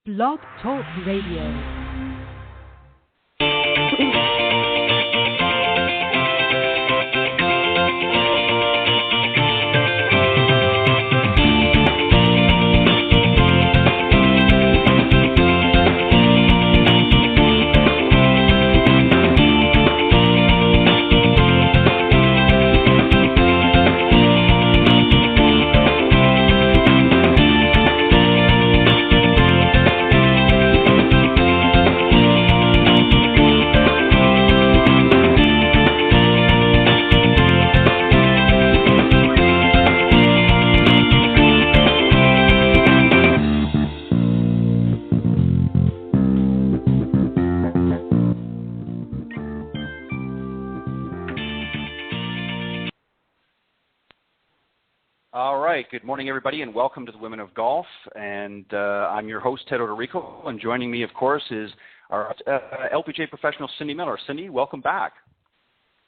Blog Talk Radio. Good morning, everybody, and welcome to the Women of Golf. And I'm your host, Ted Odorico, and joining me, of course, is our LPGA professional, Cindy Miller. Cindy, welcome back.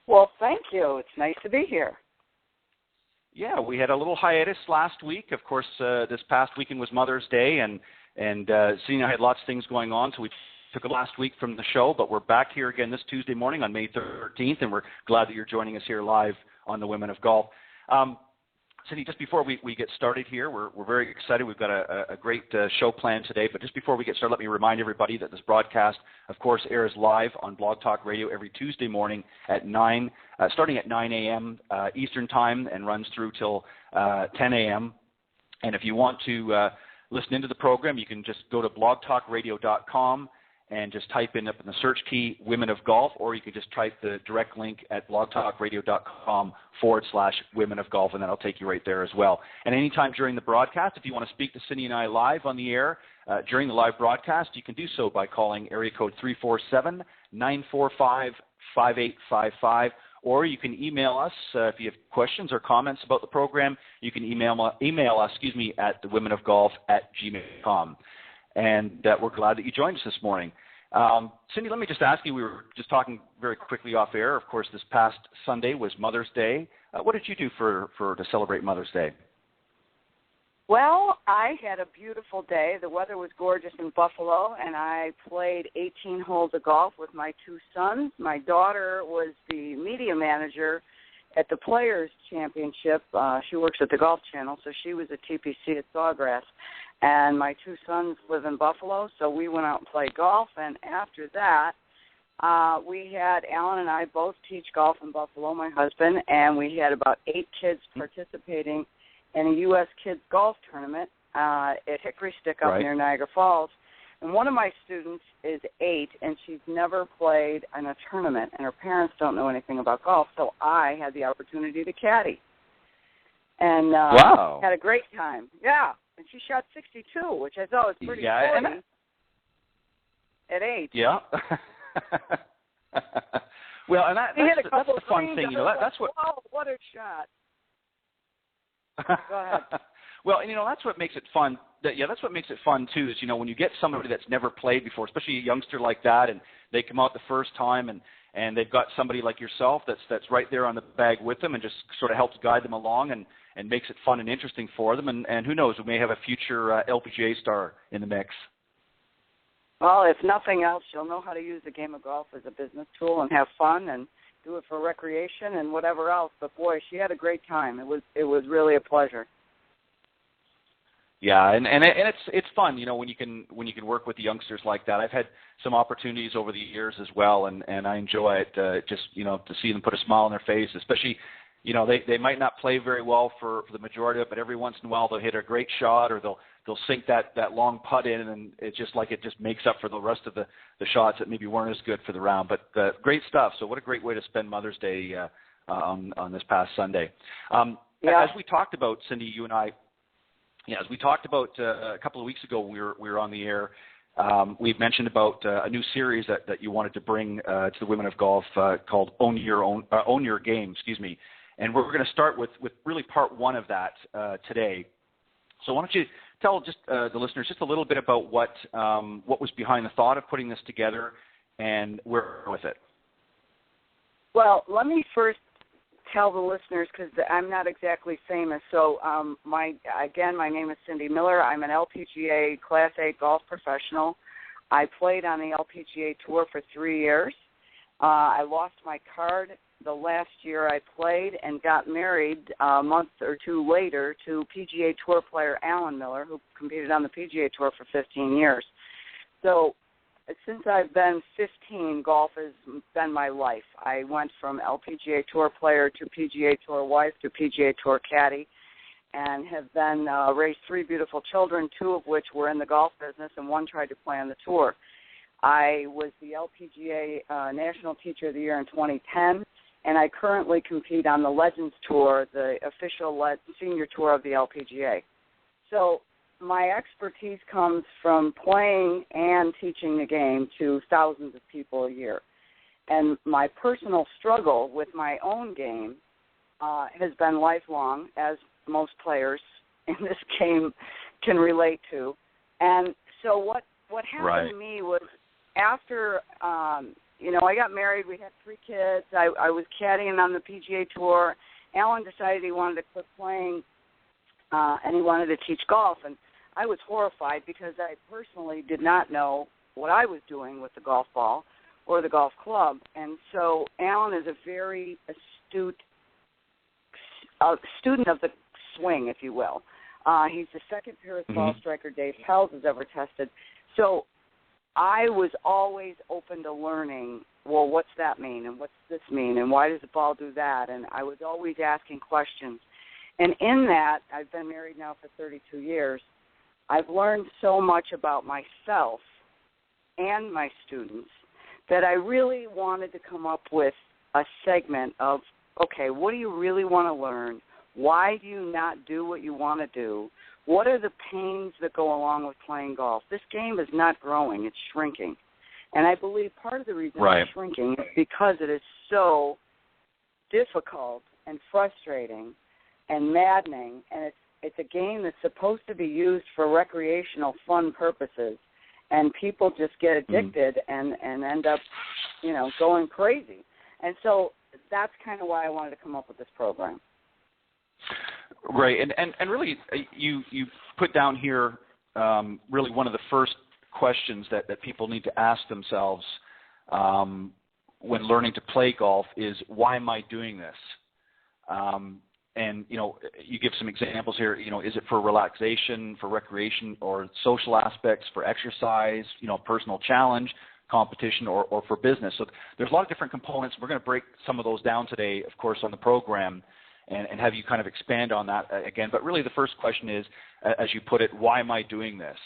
Well, thank you. It's nice to be here. Yeah, we had a little hiatus last week. Of course, this past weekend was Mother's Day, and Cindy and I had lots of things going on, so we took a last week from the show, but we're back here again this Tuesday morning on May 13th, and we're glad that you're joining us here live on the Women of Golf. Cindy, just before we get started here, we're very excited. We've got a great show planned today. But just before we get started, let me remind everybody that this broadcast, of course, airs live on Blog Talk Radio every Tuesday morning at starting at 9 a.m. Eastern Time and runs through till 10 a.m. And if you want to listen into the program, you can just go to blogtalkradio.com and just type in up in the search key Women of Golf, or you can just type the direct link at blogtalkradio.com/Women of Golf, and that'll take you right there as well. And anytime during the broadcast, if you want to speak to Cindy and I live on the air during the live broadcast, you can do so by calling area code 347-945-5855, or you can email us if you have questions or comments about the program. You can email us, at thewomenofgolf@gmail.com. And we're glad that you joined us this morning. Cindy, let me just ask you, we were just talking very quickly off air. Of course, this past Sunday was Mother's Day. What did you do to celebrate Mother's Day? Well, I had a beautiful day. The weather was gorgeous in Buffalo, and I played 18 holes of golf with my two sons. My daughter was the media manager at the Players Championship. She works at the Golf Channel, so she was at TPC at Sawgrass. And my two sons live in Buffalo, so we went out and played golf. And after that, we had Alan and I both teach golf in Buffalo, my husband, and we had about 8 kids participating in a U.S. kids golf tournament at Hickory Stick up near Niagara Falls. And one of my students is 8, and she's never played in a tournament, and her parents don't know anything about golf, so I had the opportunity to caddy. And had a great time. Yeah. And she shot 62, which I thought was pretty sporty at 8. Yeah. Well, and that's the fun thing. That's what. Wow, what a shot! Go ahead. Well, and that's what makes it fun. That's what makes it fun too. Is when you get somebody that's never played before, especially a youngster like that, and they come out the first time, and they've got somebody like yourself that's right there on the bag with them, and just sort of helps guide them along and makes it fun and interesting for them. And who knows, we may have a future LPGA star in the mix. Well, if nothing else, you'll know how to use the game of golf as a business tool and have fun and do it for recreation and whatever else. But, boy, she had a great time. It was really a pleasure. Yeah, and it's fun, when you can work with the youngsters like that. I've had some opportunities over the years as well, and I enjoy it, just to see them put a smile on their face, especially – they might not play very well for the majority of it, but every once in a while they'll hit a great shot, or they'll sink that long putt in, and it just makes up for the rest of the shots that maybe weren't as good for the round. But great stuff. So what a great way to spend Mother's Day on this past Sunday. As we talked about, Cindy, you and I, as we talked about a couple of weeks ago, we were on the air. We've mentioned about a new series that you wanted to bring to the Women of Golf called Own Your Game. Excuse me. And we're going to start with really part 1 of that today. So why don't you tell just the listeners just a little bit about what was behind the thought of putting this together and where we're with it. Well, let me first tell the listeners because I'm not exactly famous. So my name is Cindy Miller. I'm an LPGA Class 8 golf professional. I played on the LPGA Tour for 3 years. I lost my card the last year I played and got married a month or two later to PGA Tour player Alan Miller, who competed on the PGA Tour for 15 years. So since I've been 15, golf has been my life. I went from LPGA Tour player to PGA Tour wife to PGA Tour caddy, and have then raised 3 beautiful children, 2 of which were in the golf business and 1 tried to play on the tour. I was the LPGA National Teacher of the Year in 2010, and I currently compete on the Legends Tour, the official senior tour of the LPGA. So my expertise comes from playing and teaching the game to thousands of people a year. And my personal struggle with my own game has been lifelong, as most players in this game can relate to. And so what happened to me was after, I got married, we had 3 kids, I was caddying on the PGA Tour. Alan decided he wanted to quit playing and he wanted to teach golf. And I was horrified because I personally did not know what I was doing with the golf ball or the golf club. And so Alan is a very astute student of the swing, if you will. He's the second purest ball striker Dave Pelz has ever tested. So I was always open to learning, well, what's that mean, and what's this mean, and why does the ball do that? And I was always asking questions. And in that, I've been married now for 32 years, I've learned so much about myself and my students that I really wanted to come up with a segment of, okay, what do you really want to learn? Why do you not do what you want to do? What are the pains that go along with playing golf? This game is not growing, it's shrinking. And I believe part of the reason it's shrinking is because it is so difficult and frustrating and maddening, and it's a game that's supposed to be used for recreational, fun purposes, and people just get addicted and end up, going crazy. And so that's kind of why I wanted to come up with this program. Right, and really, you put down here really one of the first questions that people need to ask themselves when learning to play golf is, why am I doing this? And, you give some examples here, is it for relaxation, for recreation, or social aspects, for exercise, personal challenge, competition, or for business? So there's a lot of different components. We're going to break some of those down today, of course, on the program, and have you kind of expand on that again. But really the first question is, as you put it, why am I doing this?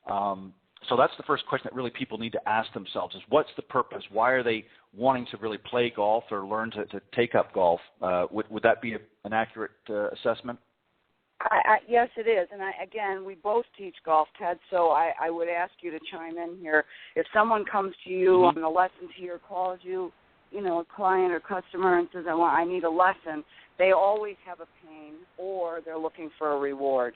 So that's the first question that really people need to ask themselves is, what's the purpose? Why are they wanting to really play golf or learn to take up golf? Would that be an accurate assessment? Yes, it is. And we both teach golf, Ted, so I would ask you to chime in here. If someone comes to you on a lesson to you or calls you, a client or customer and says, I need a lesson, they always have a pain or they're looking for a reward.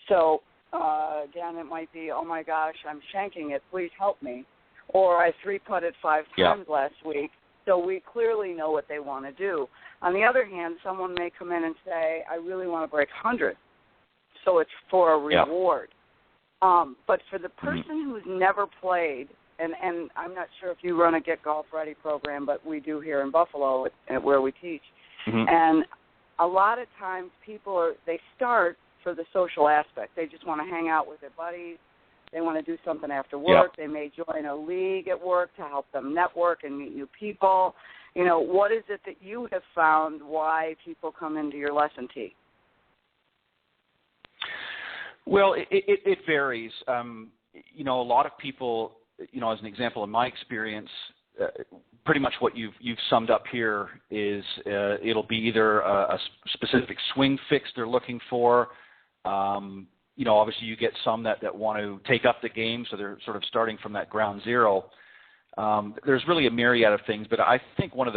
So, again, it might be, oh, my gosh, I'm shanking it, please help me. Or I 3-putted 5 times last week. So we clearly know what they want to do. On the other hand, someone may come in and say, I really want to break 100. So it's for a reward. But for the person who's never played, and I'm not sure if you run a Get Golf Ready program, but we do here in Buffalo where we teach. And a lot of times they start for the social aspect. They just want to hang out with their buddies. They want to do something after work. They may join a league at work to help them network and meet new people. What is it that you have found why people come into your lesson tee? Well, it varies. A lot of people, as an example in my experience, pretty much what you've summed up here is it'll be either a specific swing fix they're looking for. Obviously you get some that want to take up the game, so they're sort of starting from that ground zero. There's really a myriad of things, but I think one of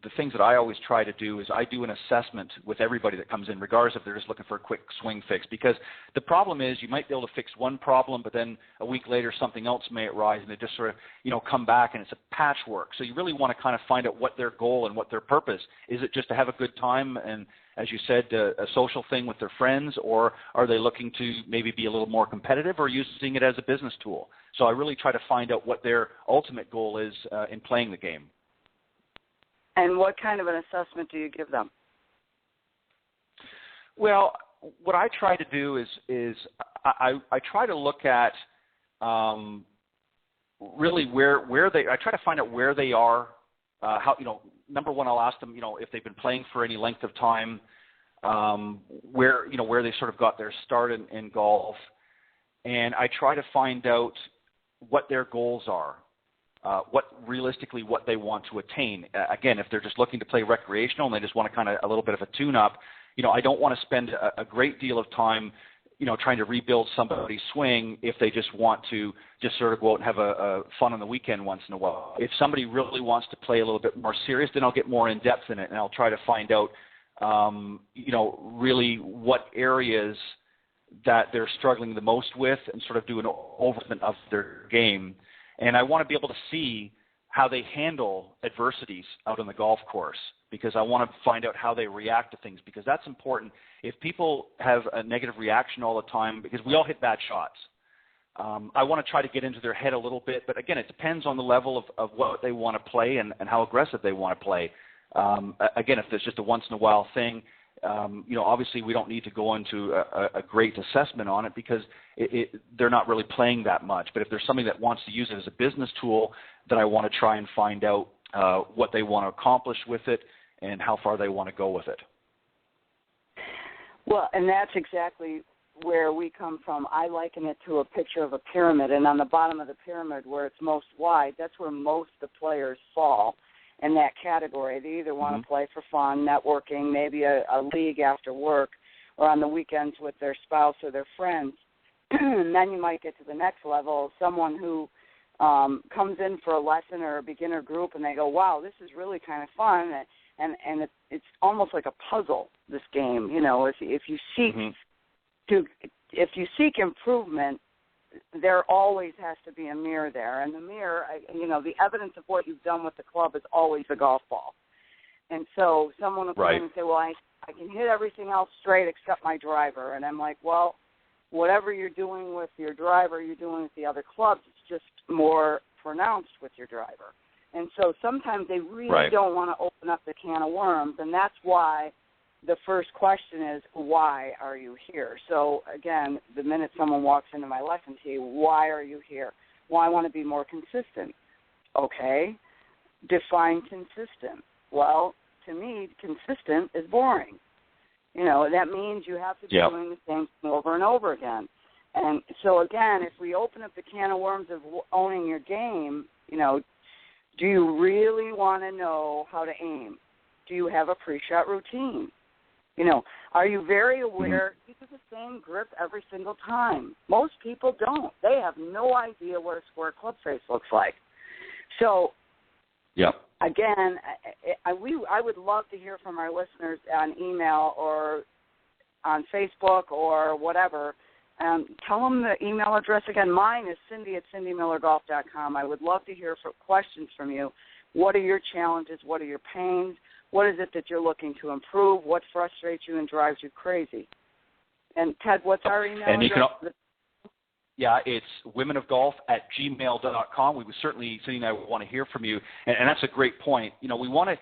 the things that I always try to do is I do an assessment with everybody that comes in, regardless if they're just looking for a quick swing fix. Because the problem is you might be able to fix one problem, but then a week later something else may arise, and they just sort of, come back, and it's a patchwork. So you really want to kind of find out what their goal and what their purpose. Is it just to have a good time and, as you said, a social thing with their friends, or are they looking to maybe be a little more competitive or using it as a business tool? So I really try to find out what their ultimate goal is in playing the game. And what kind of an assessment do you give them? Well, what I try to do is I try to look at really where they. I try to find out where they are. How number one, I'll ask them if they've been playing for any length of time, where they sort of got their start in golf, and I try to find out what their goals are. What they want to attain. Again, if they're just looking to play recreational and they just want to kind of a little bit of a tune-up, I don't want to spend a great deal of time, trying to rebuild somebody's swing if they just want to just sort of go out and have a fun on the weekend once in a while. If somebody really wants to play a little bit more serious, then I'll get more in depth in it, and I'll try to find out, really what areas that they're struggling the most with, and sort of do an overview of their game. And I want to be able to see how they handle adversities out on the golf course, because I want to find out how they react to things, because that's important. If people have a negative reaction all the time, because we all hit bad shots, I want to try to get into their head a little bit. But again, it depends on the level of what they want to play and how aggressive they want to play. Again, if there's just a once-in-a-while thing, obviously we don't need to go into a great assessment on it, because they're not really playing that much. But if there's somebody that wants to use it as a business tool, then I want to try and find out what they want to accomplish with it and how far they want to go with it. Well, and that's exactly where we come from. I liken it to a picture of a pyramid, and on the bottom of the pyramid where it's most wide, that's where most of the players fall in that category. They either want to play for fun, networking, maybe a league after work, or on the weekends with their spouse or their friends. And then you might get to the next level, someone who comes in for a lesson or a beginner group, and they go, wow, this is really kind of fun, and it's almost like a puzzle, this game. If you seek improvement, there always has to be a mirror there. And the mirror, the evidence of what you've done with the club is always a golf ball. And so someone will come in and say, well, I can hit everything else straight except my driver. And I'm like, well, whatever you're doing with your driver, you're doing with the other clubs. It's just more pronounced with your driver. And so sometimes they really don't want to open up the can of worms, and that's why the first question is, why are you here? So, again, the minute someone walks into my lesson tee, why are you here? Well, I want to be more consistent. Okay, define consistent. Well, to me, consistent is boring. That means you have to be doing the same thing over and over again. And so, again, if we open up the can of worms of owning your game, do you really want to know how to aim? Do you have a pre-shot routine? Are you very aware you do the same grip every single time? Most people don't. They have no idea what a square club face looks like. So, again, I would love to hear from our listeners on email or on Facebook or whatever. Tell them the email address again. Mine is Cindy@CindyMillerGolf.com. I would love to hear questions from you. What are your challenges? What are your pains? What is it that you're looking to improve? What frustrates you and drives you crazy? And, Ted, what's our email address? It's womenofgolf@gmail.com. We would certainly, Cindy and I would want to hear from you. And that's a great point. We want to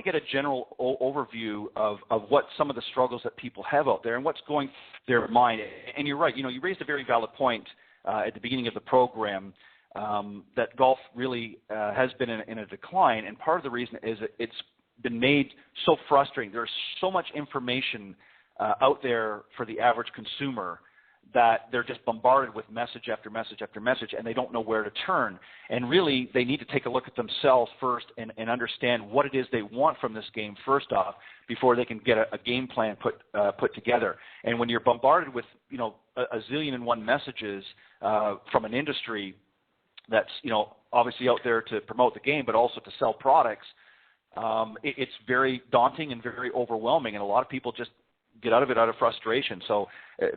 get a general overview of what some of the struggles that people have out there and what's going through their mind. And you're right. You raised a very valid point at the beginning of the program, that golf really has been in a decline. And part of the reason is that it's been made so frustrating. There's so much information out there for the average consumer that they're just bombarded with message after message after message, and they don't know where to turn. And really, they need to take a look at themselves first and understand what it is they want from this game first off before they can get a game plan put together. And when you're bombarded with a zillion and one messages from an industry that's obviously out there to promote the game but also to sell products, it's very daunting and very overwhelming, and a lot of people just get out of it out of frustration. So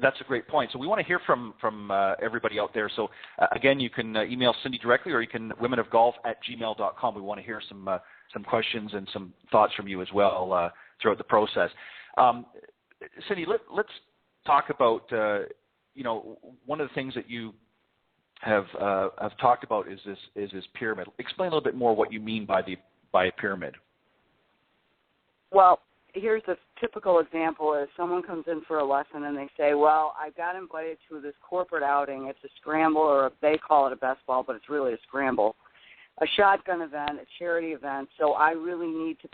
that's a great point. So we want to hear from everybody out there. So again, you can email Cindy directly, or you can womenofgolf@gmail.com. We want to hear some questions and some thoughts from you as well throughout the process. Cindy, let's talk about one of the things that you have talked about is this pyramid. Explain a little bit more what you mean by a pyramid. Well, here's a typical example is someone comes in for a lesson and they say, well, I got invited to this corporate outing. It's a scramble, or they call it a best ball, but it's really a scramble, a shotgun event, a charity event. So I really need to,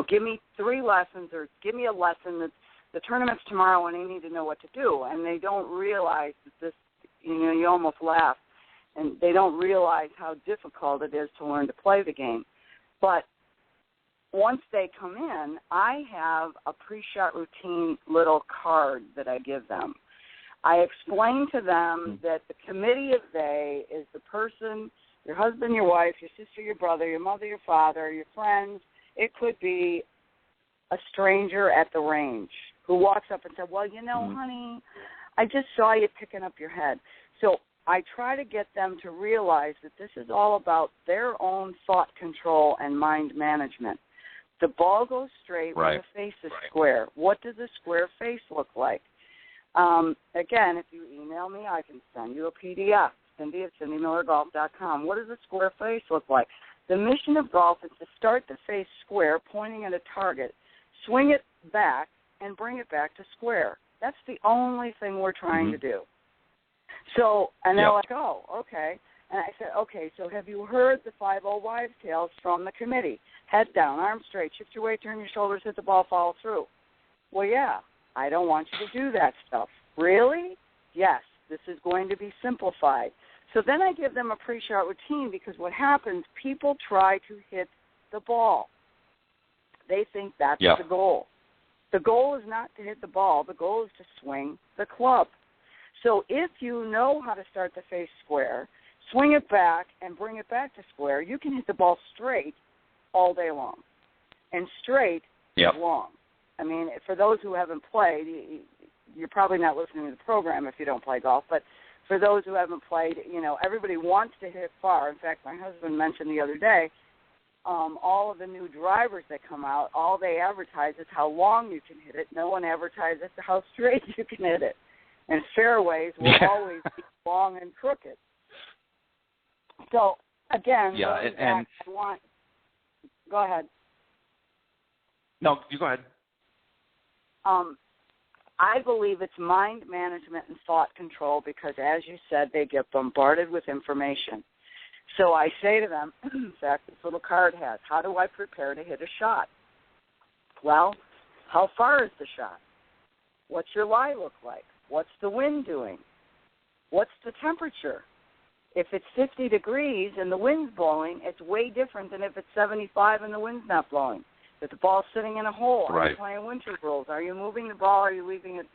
give me 3 lessons, or give me a lesson that's the tournament's tomorrow and I need to know what to do. And they don't realize that this, you almost laugh, and they don't realize how difficult it is to learn to play the game. But once they come in, I have a pre-shot routine little card that I give them. I explain to them that the committee of they is the person, your husband, your wife, your sister, your brother, your mother, your father, your friends. It could be a stranger at the range who walks up and says, well, honey, I just saw you picking up your head. So I try to get them to realize that this is all about their own thought control and mind management. The ball goes straight when the face is square. What does a square face look like? Again, if you email me, I can send you a PDF, Cindy@CindyMillerGolf.com. What does a square face look like? The mission of golf is to start the face square, pointing at a target, swing it back, and bring it back to square. That's the only thing we're trying to do. So, and they're like, oh, okay. And I said, okay, so have you heard the 5 old wives' tales from the committee? Head down, arms straight, shift your weight, turn your shoulders, hit the ball, follow through. Well, yeah, I don't want you to do that stuff. Really? Yes, this is going to be simplified. So then I give them a pre-shot routine, because what happens, people try to hit the ball. They think that's the goal. The goal is not to hit the ball. The goal is to swing the club. So if you know how to start the face square, swing it back and bring it back to square, you can hit the ball straight all day long. And straight is long. I mean, for those who haven't played, you're probably not listening to the program if you don't play golf, but for those who haven't played, everybody wants to hit far. In fact, my husband mentioned the other day, all of the new drivers that come out, all they advertise is how long you can hit it. No one advertises how straight you can hit it. And fairways will always be long and crooked. So, again, go ahead. No, you go ahead. I believe it's mind management and thought control, because, as you said, they get bombarded with information. So I say to them, in fact, this little card has, how do I prepare to hit a shot? Well, how far is the shot? What's your lie look like? What's the wind doing? What's the temperature? If it's 50 degrees and the wind's blowing, it's way different than if it's 75 and the wind's not blowing. If the ball's sitting in a hole, are you playing winter rules? Are you moving the ball? Are you leaving it,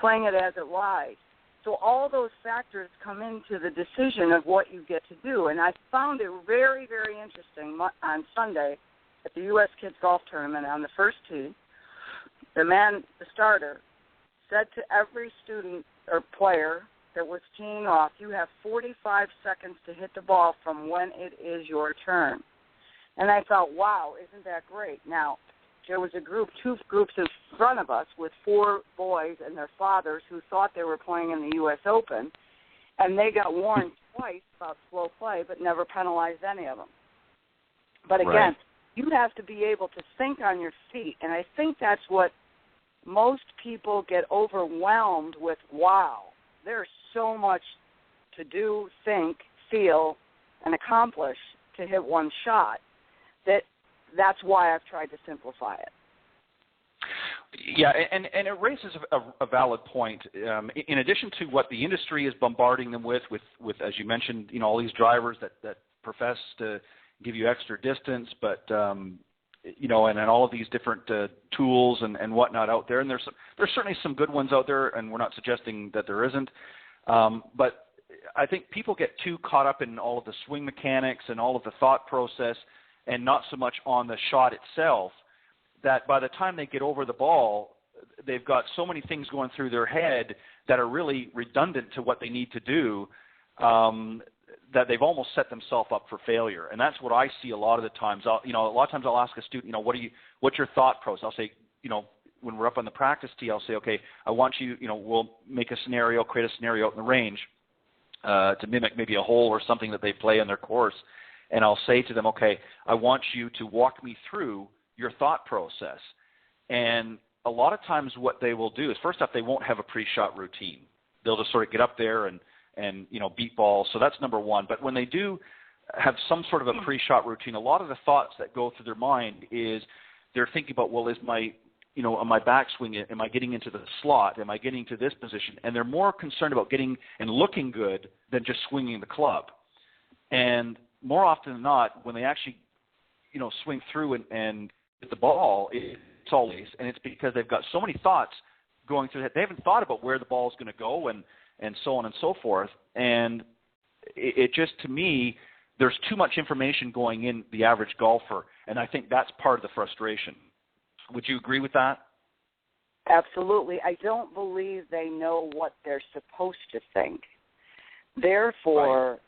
playing it as it lies? So all those factors come into the decision of what you get to do. And I found it very, very interesting on Sunday at the U.S. Kids Golf Tournament on the first tee. The starter, said to every student or player that was teeing off, you have 45 seconds to hit the ball from when it is your turn. And I thought, wow, isn't that great? Now, there was 2 groups in front of us with 4 boys and their fathers who thought they were playing in the U.S. Open, and they got warned twice about slow play, but never penalized any of them. But again, you have to be able to think on your feet, and I think that's what most people get overwhelmed with. Wow, there's so much to do, think, feel, and accomplish to hit one shot. That's why I've tried to simplify it. Yeah, and it raises a valid point. In addition to what the industry is bombarding them with, as you mentioned, all these drivers that profess to give you extra distance, but and then all of these different tools and whatnot out there, and there's certainly some good ones out there, and we're not suggesting that there isn't, but I think people get too caught up in all of the swing mechanics and all of the thought process, and not so much on the shot itself, that by the time they get over the ball, they've got so many things going through their head that are really redundant to what they need to do, that they've almost set themselves up for failure. And that's what I see a lot of the times. A lot of times I'll ask a student, what's your thought process? I'll say, when we're up on the practice tee, I'll say, okay, I want you, we'll make a scenario, create a scenario out in the range to mimic maybe a hole or something that they play on their course. And I'll say to them, okay, I want you to walk me through your thought process. And a lot of times what they will do is, first off, they won't have a pre-shot routine. They'll just sort of get up there and beat balls. So that's number one. But when they do have some sort of a pre-shot routine, a lot of the thoughts that go through their mind is they're thinking about, well, is my, on my backswing, am I getting into the slot? Am I getting to this position? And they're more concerned about getting and looking good than just swinging the club. And more often than not, when they actually, swing through and hit the ball, it's always, and it's because they've got so many thoughts going through that. They haven't thought about where the ball is going to go and so on and so forth. And it just, to me, there's too much information going in the average golfer, and I think that's part of the frustration. Would you agree with that? Absolutely. I don't believe they know what they're supposed to think. Therefore, right.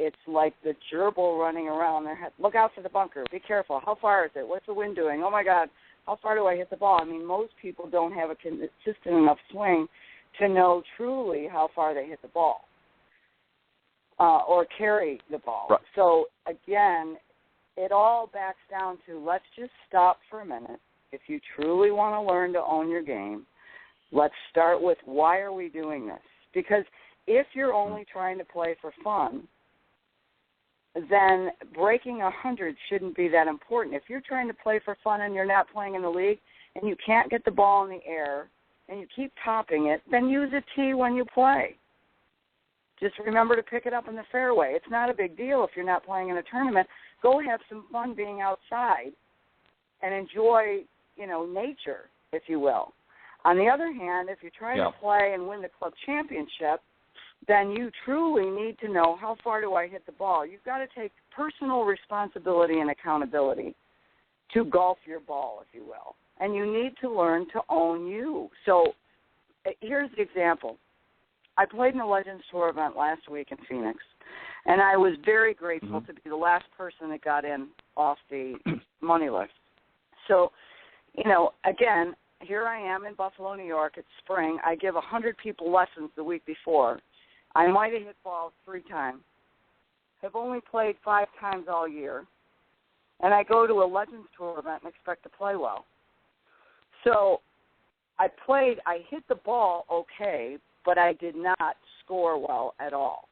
It's like the gerbil running around their head. Look out for the bunker. Be careful. How far is it? What's the wind doing? Oh, my God. How far do I hit the ball? I mean, most people don't have a consistent enough swing to know truly how far they hit the ball or carry the ball. Right. So, again, it all backs down to let's just stop for a minute. If you truly want to learn to own your game, let's start with why are we doing this? Because if you're only trying to play for fun, then breaking 100 shouldn't be that important. If you're trying to play for fun and you're not playing in the league and you can't get the ball in the air and you keep topping it, then use a tee when you play. Just remember to pick it up in the fairway. It's not a big deal if you're not playing in a tournament. Go have some fun being outside and enjoy, nature, if you will. On the other hand, if you're trying to play and win the club championship, then you truly need to know how far do I hit the ball. You've got to take personal responsibility and accountability to golf your ball, if you will. And you need to learn to own you. So here's the example. I played in a Legends Tour event last week in Phoenix, and I was very grateful to be the last person that got in off the money list. So, again, here I am in Buffalo, New York. It's spring. I give 100 people lessons the week before. I might have hit balls 3 times. Have only played 5 times all year. And I go to a Legends Tour event and expect to play well. So I hit the ball okay, but I did not score well at all.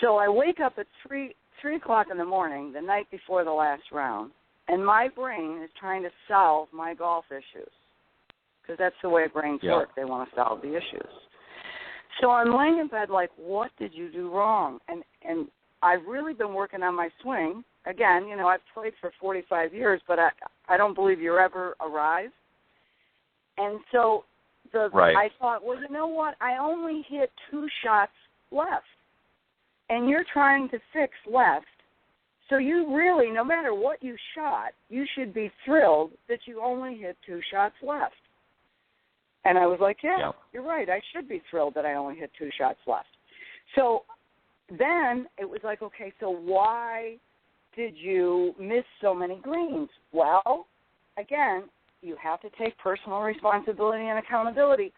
So I wake up at 3 o'clock in the morning, the night before the last round, and my brain is trying to solve my golf issues because that's the way brains work. They want to solve the issues. So I'm laying in bed like, what did you do wrong? And I've really been working on my swing. Again, I've played for 45 years, but I don't believe you're ever arrived. And so I thought, well, you know what? I only hit 2 shots left. And you're trying to fix left. So you really, no matter what you shot, you should be thrilled that you only hit 2 shots left. And I was like, you're right. I should be thrilled that I only hit 2 shots left. So then it was like, okay, so why did you miss so many greens? Well, again, you have to take personal responsibility and accountability.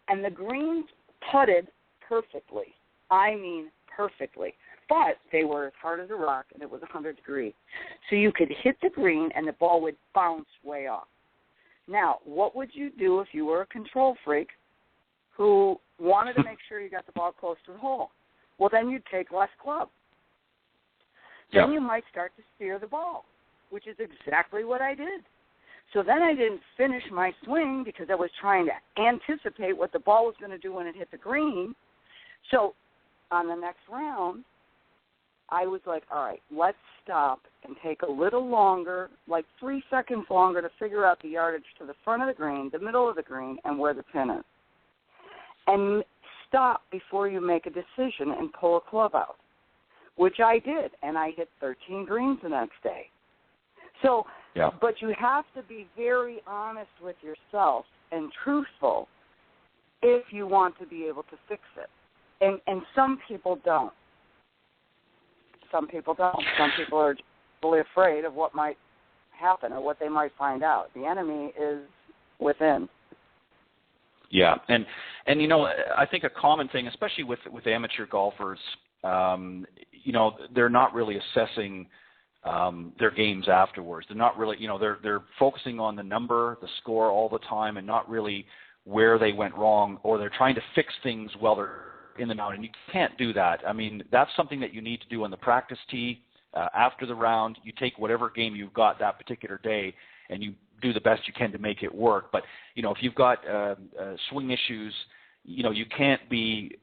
And the greens putted perfectly. I mean perfectly. But they were as hard as a rock, and it was 100 degrees. So you could hit the green, and the ball would bounce way off. Now, what would you do if you were a control freak who wanted to make sure you got the ball close to the hole? Well, then you'd take less club. Then you might start to steer the ball, which is exactly what I did. So then I didn't finish my swing because I was trying to anticipate what the ball was going to do when it hit the green. So on the next round, I was like, all right, let's stop and take a little longer, like 3 seconds longer to figure out the yardage to the front of the green, the middle of the green, and where the pin is. And stop before you make a decision and pull a club out, which I did, and I hit 13 greens the next day. So, yeah. But you have to be very honest with yourself and truthful if you want to be able to fix it. And some people don't. Some people don't. Some people are really afraid of what might happen or what they might find out. The enemy is within. Yeah, and I think a common thing, especially with amateur golfers, they're not really assessing their games afterwards. They're not really, they're focusing on the number, the score all the time, and not really where they went wrong, or they're trying to fix things while they're in the mountain. You can't do that. I mean, that's something that you need to do on the practice tee. After the round, you take whatever game you've got that particular day, and you do the best you can to make it work. But, if you've got swing issues, you can't be,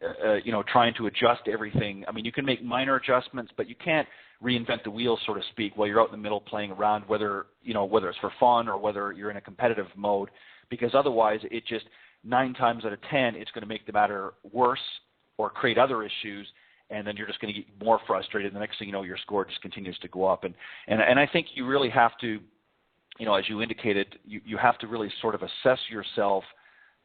trying to adjust everything. I mean, you can make minor adjustments, but you can't reinvent the wheel, so to speak, while you're out in the middle playing around, whether it's for fun or whether you're in a competitive mode, because otherwise it just 9 times out of 10, it's going to make the matter worse or create other issues, and then you're just going to get more frustrated. The next thing you know, your score just continues to go up. And I think you really have to, as you indicated, you have to really sort of assess yourself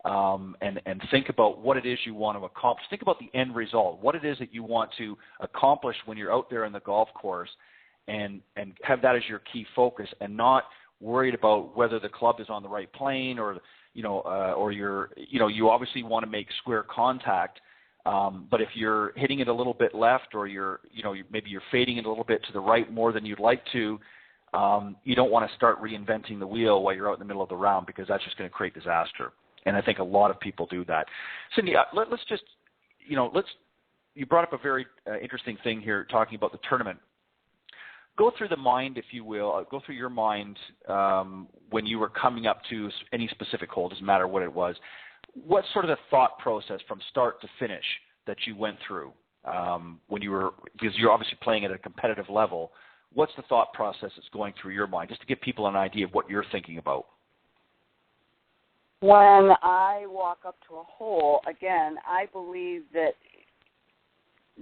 and think about what it is you want to accomplish. Think about the end result, what it is that you want to accomplish when you're out there in the golf course, and have that as your key focus, and not worried about whether the club is on the right plane or you obviously want to make square contact. But if you're hitting it a little bit left, or maybe you're fading it a little bit to the right more than you'd like to, you don't want to start reinventing the wheel while you're out in the middle of the round, because that's just going to create disaster. And I think a lot of people do that. Cindy, let's just, you brought up a very interesting thing here, talking about the tournament. Go through the mind, if you will. Go through your mind when you were coming up to any specific hole, doesn't matter what it was. What's sort of the thought process from start to finish that you went through when you were, because you're obviously playing at a competitive level, what's the thought process that's going through your mind, just to give people an idea of what you're thinking about? When I walk up to a hole, again, I believe that,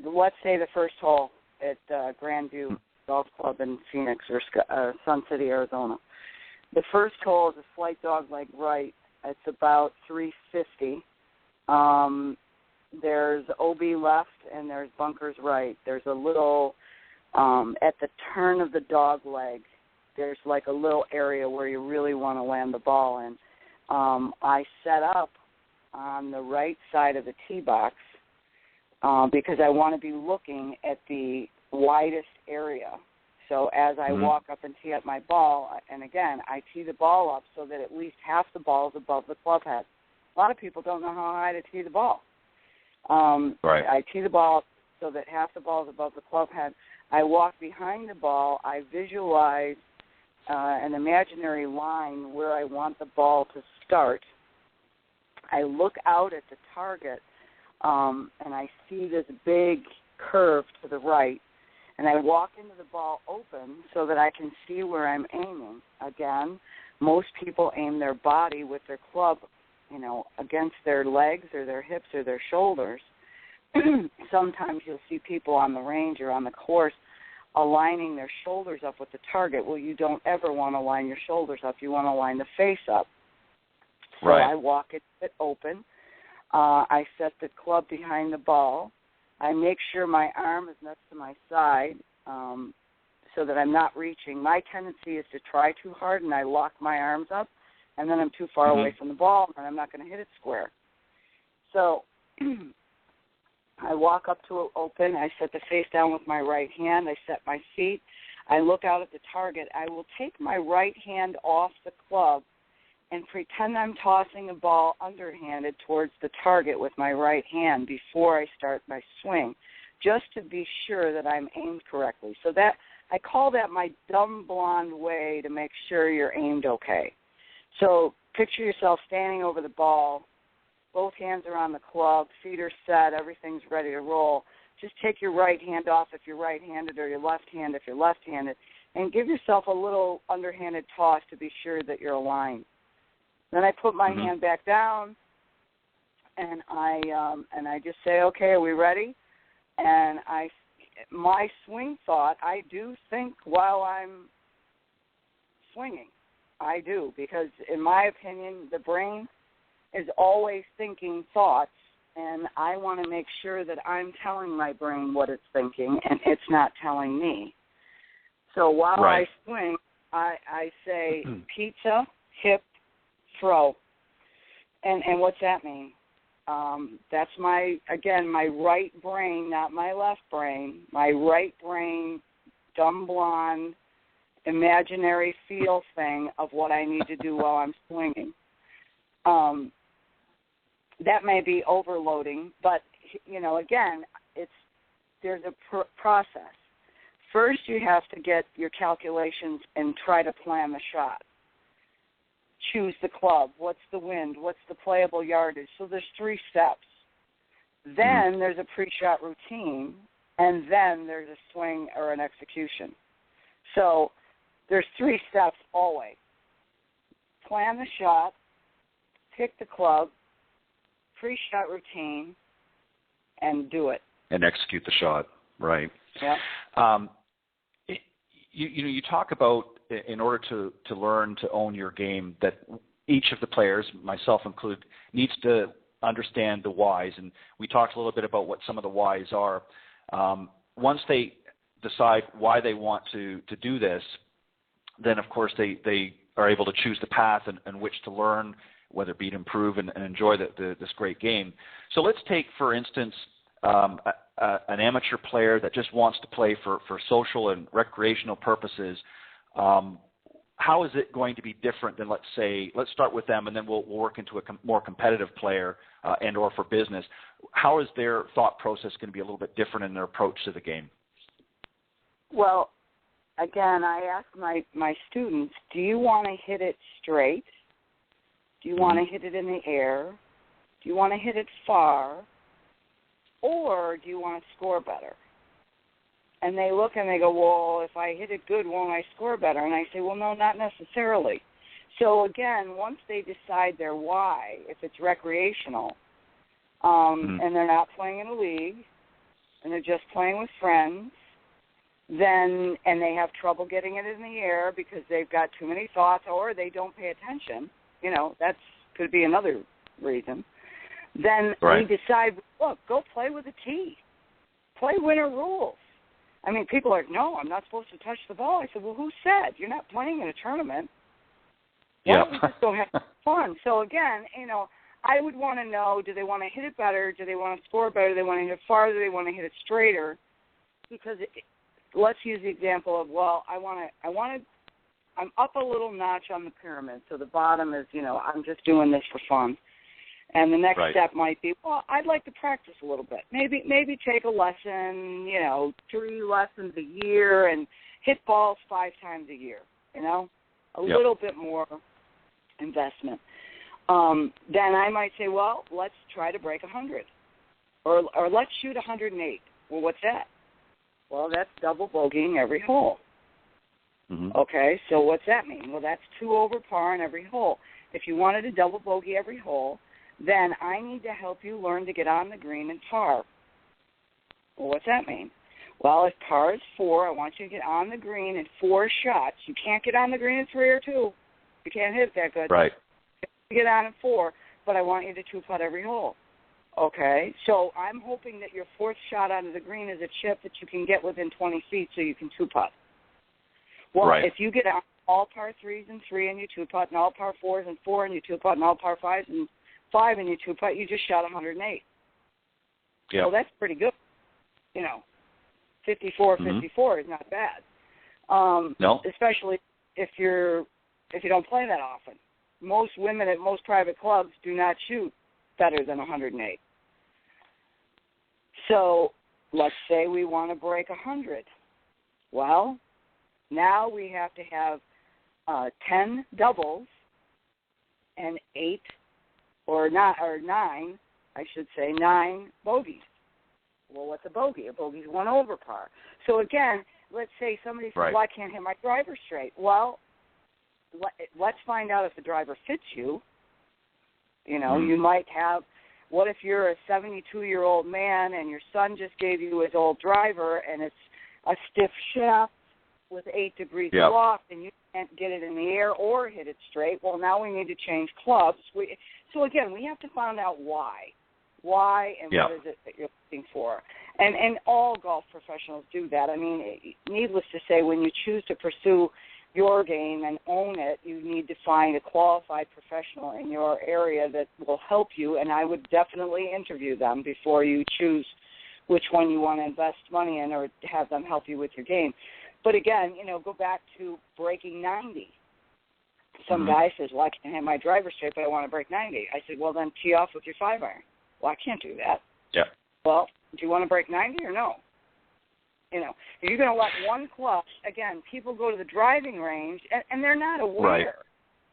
let's say the first hole at Grandview Golf Club in Phoenix or Sun City, Arizona. The first hole is a slight dogleg right. It's about 350. There's OB left and there's bunkers right. There's a little, at the turn of the dog leg, there's like a little area where you really want to land the ball in. I set up on the right side of the tee box because I want to be looking at the widest area. So as I walk up and tee up my ball, and again, I tee the ball up so that at least half the ball is above the club head. A lot of people don't know how high to tee the ball. Right. I tee the ball up so that half the ball is above the club head. I walk behind the ball. I visualize an imaginary line where I want the ball to start. I look out at the target, and I see this big curve to the right, and I walk into the ball open so that I can see where I'm aiming. Again, most people aim their body with their club, against their legs or their hips or their shoulders. Sometimes you'll see people on the range or on the course aligning their shoulders up with the target. Well, you don't ever want to line your shoulders up. You want to line the face up. So right. I walk it open. I set the club behind the ball. I make sure my arm is next to my side so that I'm not reaching. My tendency is to try too hard, and I lock my arms up, and then I'm too far away from the ball, and I'm not going to hit it square. So I walk up to it open. I set the face down with my right hand. I set my feet. I look out at the target. I will take my right hand off the club and pretend I'm tossing a ball underhanded towards the target with my right hand before I start my swing, just to be sure that I'm aimed correctly. So that I call that my dumb blonde way to make sure you're aimed okay. So picture yourself standing over the ball, both hands are on the club, feet are set, everything's ready to roll. Just take your right hand off if you're right-handed, or your left hand if you're left-handed, and give yourself a little underhanded toss to be sure that you're aligned. Then I put my hand back down, and I just say, okay, are we ready? And my swing thought, I do think while I'm swinging. I do, because in my opinion, the brain is always thinking thoughts, and I want to make sure that I'm telling my brain what it's thinking and it's not telling me. So while I swing, I say pizza, hip, throw. And what's that mean? That's my right brain, not my left brain. My right brain, dumb blonde, imaginary feel thing of what I need to do while I'm swinging. That may be overloading, but, again, there's a process. First, you have to get your calculations and try to plan the shot. Choose the club. What's the wind? What's the playable yardage? So there's 3 steps. Then there's a pre-shot routine, and then there's a swing or an execution. So there's 3 steps always. Plan the shot, pick the club, pre-shot routine, and do it. And execute the shot, right. Yeah. You talk about, in order to learn to own your game, that each of the players, myself included, needs to understand the whys. And we talked a little bit about what some of the whys are. Once they decide why they want to do this, then, of course, they are able to choose the path in which to learn, whether it be to improve and enjoy this great game. So let's take, for instance, an amateur player that just wants to play for social and recreational purposes. How is it going to be different than, let's start with them, and then we'll work into a more competitive player and or for business. How is their thought process going to be a little bit different in their approach to the game? Well, again, I ask my students, do you want to hit it straight? Do you want to hit it in the air? Do you want to hit it far? Or do you want to score better? And they look and they go, well, if I hit it good, won't I score better? And I say, well, no, not necessarily. So, again, once they decide their why, if it's recreational, and they're not playing in a league, and they're just playing with friends, and they have trouble getting it in the air because they've got too many thoughts or they don't pay attention, that could be another reason. Then we decide, look, go play with a tee. Play winner rules. I mean, people are like, no, I'm not supposed to touch the ball. I said, well, who said? You're not playing in a tournament. Why don't we just go have fun? So, again, I would want to know, do they want to hit it better? Do they want to score better? Do they want to hit it farther? Do they want to hit it straighter? Because let's use the example of, well, I'm up a little notch on the pyramid. So the bottom is, I'm just doing this for fun. And the next step might be, well, I'd like to practice a little bit. Maybe take a lesson, 3 lessons a year and hit balls 5 times a year, a little bit more investment. Then I might say, well, let's try to break 100. Or let's shoot 108. Well, what's that? Well, that's double bogeying every hole. Mm-hmm. Okay, so what's that mean? Well, that's 2 over par on every hole. If you wanted to double bogey every hole, then I need to help you learn to get on the green and par. Well, what's that mean? Well, if par is 4, I want you to get on the green in 4 shots. You can't get on the green in 3 or 2. You can't hit it that good. Right. You get on in 4, but I want you to 2-putt every hole. Okay, so I'm hoping that your 4th shot onto the green is a chip that you can get within 20 feet so you can 2-putt. Well, if you get on all par 3s and 3 and you 2-putt, and all par 4s and 4 and you 2-putt, and all par 5s and 5 and you 2-putt, you just shot 108. Yeah. So that's pretty good. 54 is not bad. No. Especially if you don't play that often. Most women at most private clubs do not shoot better than 108. So let's say we want to break 100. Well, now we have to have 10 doubles and 8 or 9, I should say, 9 bogeys. Well, what's a bogey? A bogey is 1 over par. So again, let's say somebody says, well, I can't hit my driver straight. Well, let's find out if the driver fits you. You might have, what if you're a 72-year-old man and your son just gave you his old driver and it's a stiff shaft with 8 degrees Yep. aloft and you can't get it in the air or hit it straight, well, now we need to change clubs. So, again, we have to find out why. Why and Yep. what is it that you're looking for? And all golf professionals do that. I mean, needless to say, when you choose to pursue your game and own it, you need to find a qualified professional in your area that will help you, and I would definitely interview them before you choose which one you want to invest money in or have them help you with your game. But again, go back to breaking 90. Some guy says, well, I can't hit my driver straight, but I want to break 90. I said, well, then tee off with your 5-iron. Well, I can't do that. Yeah. Well, do you want to break 90 or no? You're going to let one club, again, people go to the driving range, and they're not aware. Right.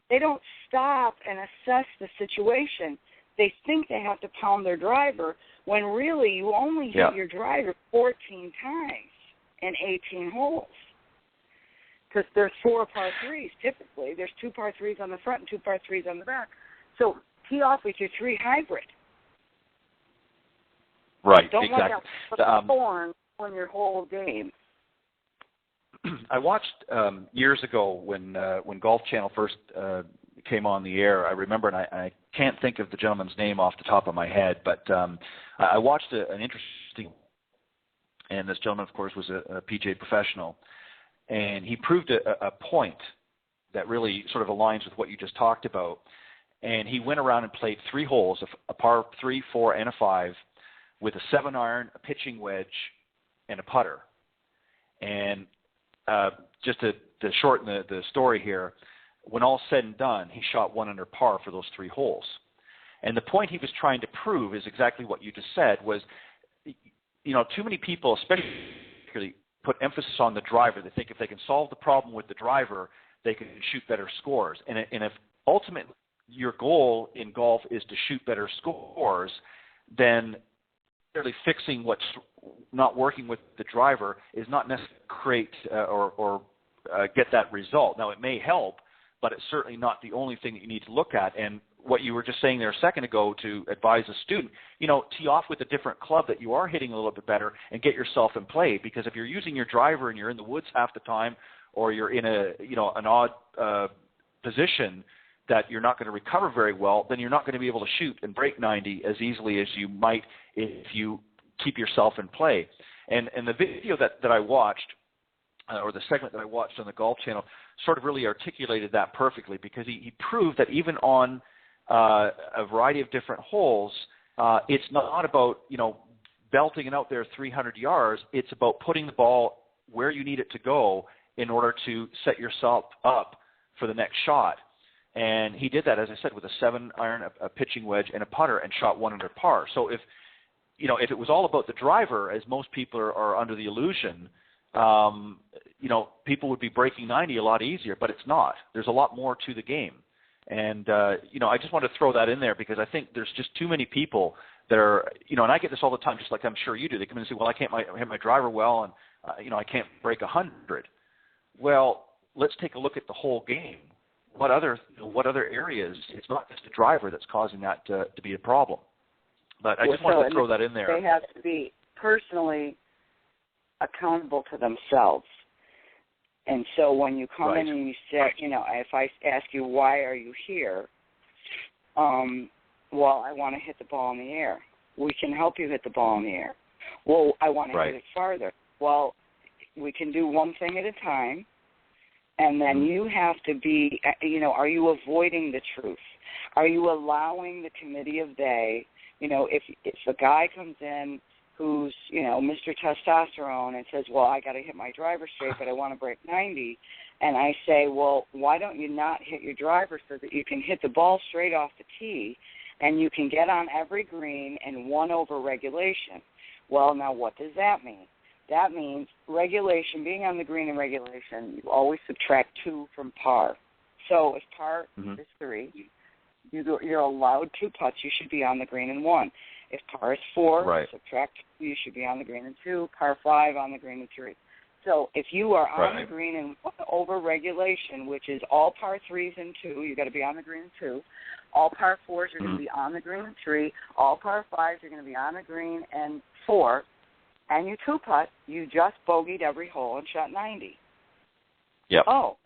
They don't stop and assess the situation. They think they have to pound their driver when really you only hit your driver 14 times in 18 holes. Because there's 4 par 3s typically. There's 2 par 3s on the front and 2 par 3s on the back. So tee off with your 3 hybrid. Right, Don't exactly. let that thorn on your whole game. I watched years ago when Golf Channel first came on the air. I remember, and I can't think of the gentleman's name off the top of my head, but I watched an interesting, and this gentleman, of course, was a PGA professional, and he proved a point that really sort of aligns with what you just talked about. And he went around and played 3 holes, a par 3, 4, and a 5, with a 7-iron, a pitching wedge, and a putter. And just to shorten the story here, when all's said and done, he shot 1 under par for those 3 holes. And the point he was trying to prove is exactly what you just said, was, too many people, especially, put emphasis on the driver. They think if they can solve the problem with the driver, they can shoot better scores. And if ultimately your goal in golf is to shoot better scores, then fixing what's not working with the driver is not necessarily create or get that result. Now, it may help, but it's certainly not the only thing that you need to look at. And what you were just saying there a second ago to advise a student, tee off with a different club that you are hitting a little bit better and get yourself in play. Because if you're using your driver and you're in the woods half the time, or you're in an odd position that you're not going to recover very well, then you're not going to be able to shoot and break 90 as easily as you might if you keep yourself in play. And the video that I watched, or the segment that I watched on the Golf Channel, sort of really articulated that perfectly, because he proved that even on a variety of different holes, it's not about, belting it out there 300 yards. It's about putting the ball where you need it to go in order to set yourself up for the next shot. And he did that, as I said, with a 7-iron, a pitching wedge, and a putter, and shot 1 under par. So if it was all about the driver, as most people are under the illusion, people would be breaking 90 a lot easier, but it's not. There's a lot more to the game. And, I just want to throw that in there, because I think there's just too many people that are, and I get this all the time, just like I'm sure you do. They come in and say, well, I can't hit my driver well, and, I can't break 100. Well, let's take a look at the whole game. What other areas? It's not just the driver that's causing that to be a problem. But I just wanted to throw that in there. They have to be personally accountable to themselves. And so when you come in and you say, if I ask you, why are you here? Well, I want to hit the ball in the air. We can help you hit the ball in the air. Well, I want to hit it farther. Well, we can do one thing at a time. And then you have to be, are you avoiding the truth? Are you allowing the committee of day, if a guy comes in who's, Mr. Testosterone and says, well, I got to hit my driver straight, but I want to break 90, and I say, well, why don't you not hit your driver so that you can hit the ball straight off the tee and you can get on every green in 1 over regulation? Well, now what does that mean? That means regulation, being on the green in regulation, you always subtract 2 from par. So if par is 3, you're allowed 2 putts, you should be on the green in 1. If par is 4, subtract 2, you should be on the green in 2. Par 5 on the green in 3. So if you are on the green in 1 over regulation, which is all par 3s in 2, you've got to be on the green in 2. All par 4s, you're going to be on the green in 3. All par 5s, you're going to be on the green in 4. And you 2-putt, you just bogeyed every hole and shot 90. Yep. Oh,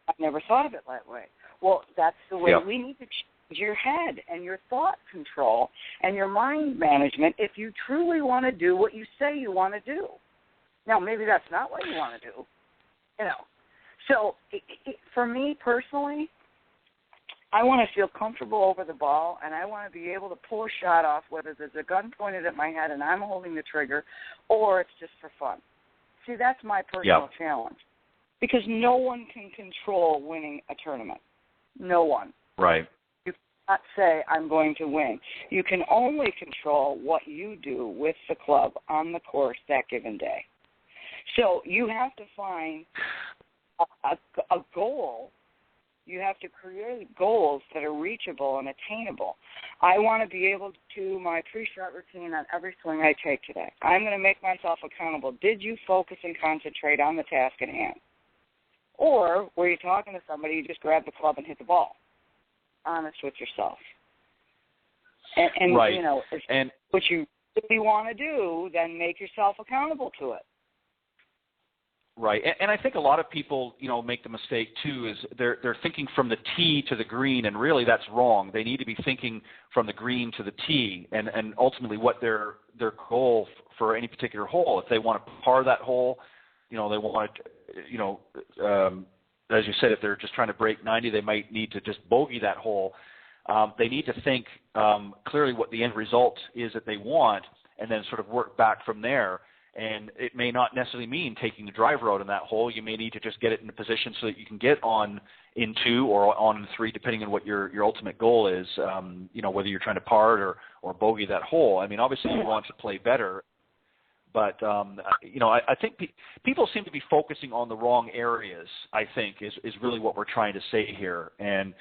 I never thought of it that way. Well, that's the way Yep. we need to change your head and your thought control and your mind management if you truly want to do what you say you want to do. Now, maybe that's not what you want to do, you know. So for me personally, I want to feel comfortable over the ball, and I want to be able to pull a shot off, whether there's a gun pointed at my head and I'm holding the trigger, or it's just for fun. See, that's my personal challenge, because no one can control winning a tournament. No one. Right. You cannot say, I'm going to win. You can only control what you do with the club on the course that given day. So you have to find a goal. You have to create goals that are reachable and attainable. I want to be able to, my pre-shot routine on every swing I take today. I'm going to make myself accountable. Did you focus and concentrate on the task at hand? Or were you talking to somebody, you just grabbed the club and hit the ball? Honest with yourself. And right. you know, if what you really want to do, then make yourself accountable to it. Right, and I think a lot of people, you know, make the mistake too. Is they're thinking from the tee to the green, and really that's wrong. They need to be thinking from the green to the tee, and ultimately what their goal for any particular hole. If they want to par that hole, you know, they want to, you know, as you said, if they're just trying to break 90, they might need to just bogey that hole. They need to think clearly what the end result is that they want, and then sort of work back from there. And it may not necessarily mean taking the driver out in that hole. You may need to just get it in a position so that you can get on in 2 or on in 3, depending on what your ultimate goal is. You know, whether you're trying to par it or bogey that hole. I mean, obviously you want to play better, but you know, I think people seem to be focusing on the wrong areas. I think is really what we're trying to say here, and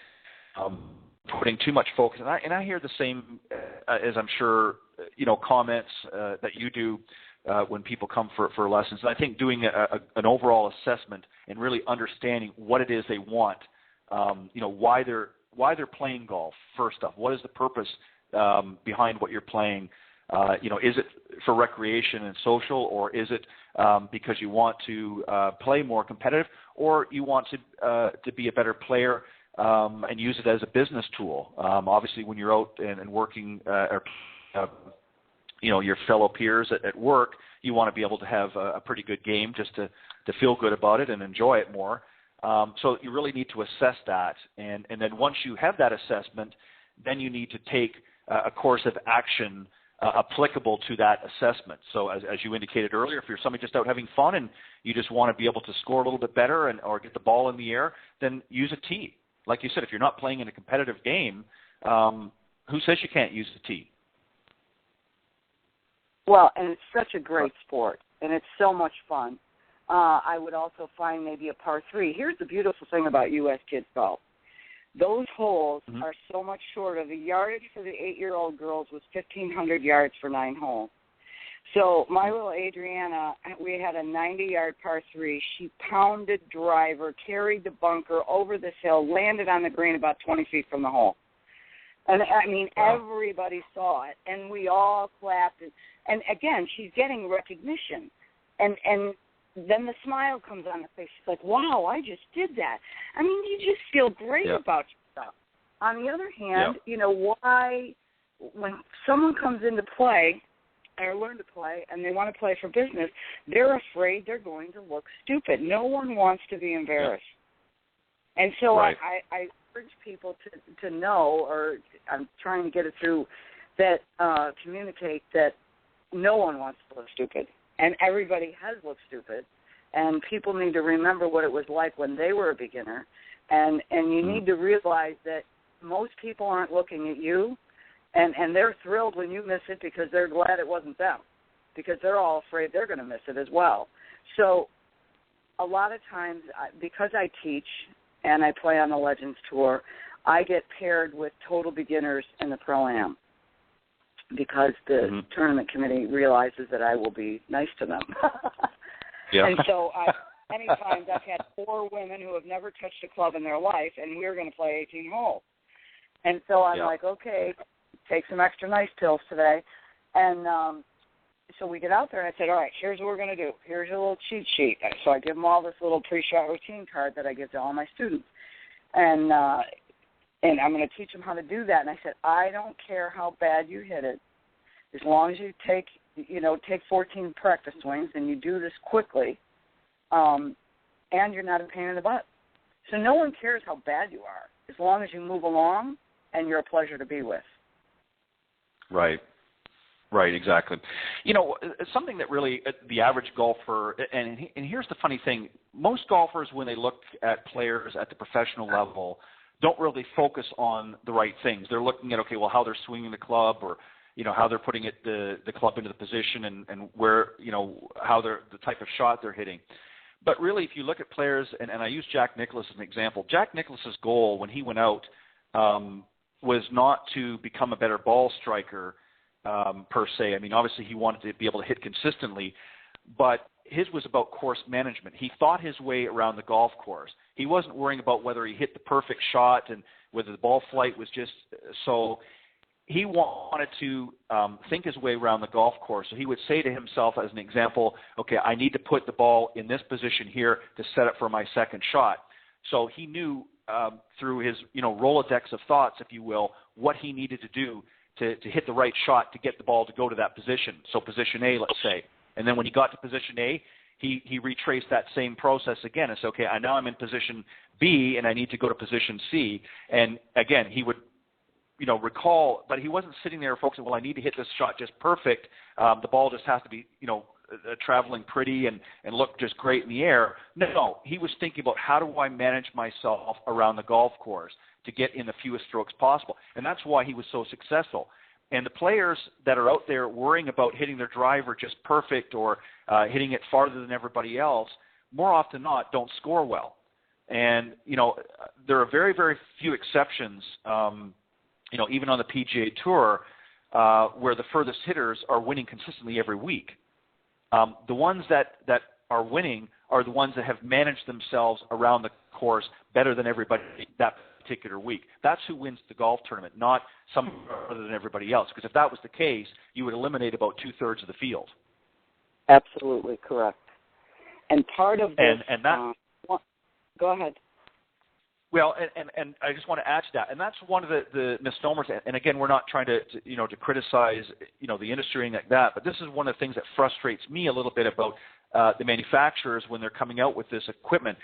putting too much focus. And I hear the same as I'm sure you know comments that you do. When people come for lessons. And I think doing an overall assessment and really understanding what it is they want, you know, why they're playing golf, first off. What is the purpose behind what you're playing? You know, is it for recreation and social, or is it because you want to play more competitive, or you want to be a better player and use it as a business tool? Obviously, when you're out and working you know, your fellow peers at work, you want to be able to have a pretty good game just to feel good about it and enjoy it more. So you really need to assess that. And then once you have that assessment, then you need to take a course of action applicable to that assessment. So as you indicated earlier, if you're somebody just out having fun and you just want to be able to score a little bit better or get the ball in the air, then use a tee. Like you said, if you're not playing in a competitive game, who says you can't use the tee? Well, and it's such a great sport, and it's so much fun. I would also find maybe a par 3. Here's the beautiful thing about U.S. kids golf. Those holes are so much shorter. The yardage for the 8-year-old girls was 1,500 yards for 9 holes. So my little Adriana, we had a 90-yard par 3. She pounded driver, carried the bunker over this hill, landed on the green about 20 feet from the hole. And, I mean, everybody saw it, and we all clapped. And again, she's getting recognition. And then the smile comes on her face. She's like, wow, I just did that. I mean, you just feel great about yourself. On the other hand, you know, why when someone comes into play or learn to play and they want to play for business, they're afraid they're going to look stupid. No one wants to be embarrassed. And so I urge people to know, or I'm trying to get it through, that communicate that no one wants to look stupid, and everybody has looked stupid, and people need to remember what it was like when they were a beginner, and you need to realize that most people aren't looking at you, and they're thrilled when you miss it because they're glad it wasn't them, because they're all afraid they're going to miss it as well. So a lot of times, because I teach and I play on the Legends Tour, I get paired with total beginners in the Pro-Am, because the tournament committee realizes that I will be nice to them. And so many times I've had 4 women who have never touched a club in their life, and we're going to play 18 holes. And so I'm like, okay, take some extra nice pills today. And so we get out there, and I said, all right, here's what we're going to do. Here's a little cheat sheet. So I give them all this little pre-shot routine card that I give to all my students. And I'm going to teach them how to do that. And I said, I don't care how bad you hit it, as long as you take 14 practice swings and you do this quickly, and you're not a pain in the butt. So no one cares how bad you are, as long as you move along and you're a pleasure to be with. Right. Right, exactly. Something that really the average golfer, and here's the funny thing, most golfers, when they look at players at the professional level, don't really focus on the right things. They're looking at, okay, well, how they're swinging the club, or how they're putting the club into the position, and where, how they're, the type of shot they're hitting. But really, if you look at players, and I use Jack Nicklaus as an example, Jack Nicklaus's goal when he went out was not to become a better ball striker, per se. I mean, obviously he wanted to be able to hit consistently, but his was about course management. He thought his way around the golf course. He wasn't worrying about whether he hit the perfect shot and whether the ball flight was just so. He wanted to think his way around the golf course. So he would say to himself, as an example, okay, I need to put the ball in this position here to set up for my second shot. So he knew through his Rolodex of thoughts, if you will, what he needed to do to hit the right shot to get the ball to go to that position. So position A, let's say. And then when he got to position A, he retraced that same process again. It's okay, now I'm in position B and I need to go to position C. And again, he would, recall, but he wasn't sitting there focusing, well, I need to hit this shot just perfect. The ball just has to be, traveling pretty and look just great in the air. No, he was thinking about how do I manage myself around the golf course to get in the fewest strokes possible. And that's why he was so successful. And the players that are out there worrying about hitting their driver just perfect or hitting it farther than everybody else, more often than not, don't score well. And, there are very, very few exceptions, even on the PGA Tour, where the furthest hitters are winning consistently every week. The ones that are winning are the ones that have managed themselves around the course better than everybody that particular week. That's who wins the golf tournament, not some other than everybody else. Because if that was the case, you would eliminate about 2/3 of the field. Absolutely correct. And part of this, and that. Go ahead. Well, and I just want to add to that, and that's one of the misnomers. And again, we're not trying to criticize the industry or anything like that, but this is one of the things that frustrates me a little bit about the manufacturers when they're coming out with this equipment.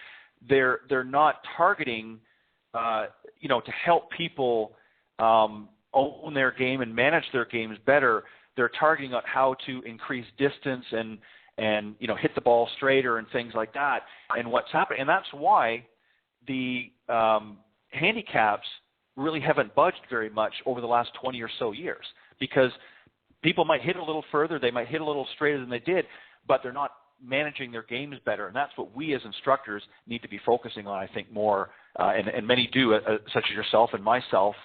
They're not targeting to help people own their game and manage their games better. They're targeting on how to increase distance and hit the ball straighter and things like that. And what's happening, and that's why the handicaps really haven't budged very much over the last 20 or so years, because people might hit a little further, they might hit a little straighter than they did, but they're not managing their games better. And that's what we as instructors need to be focusing on, I think, more, and many do, such as yourself and myself,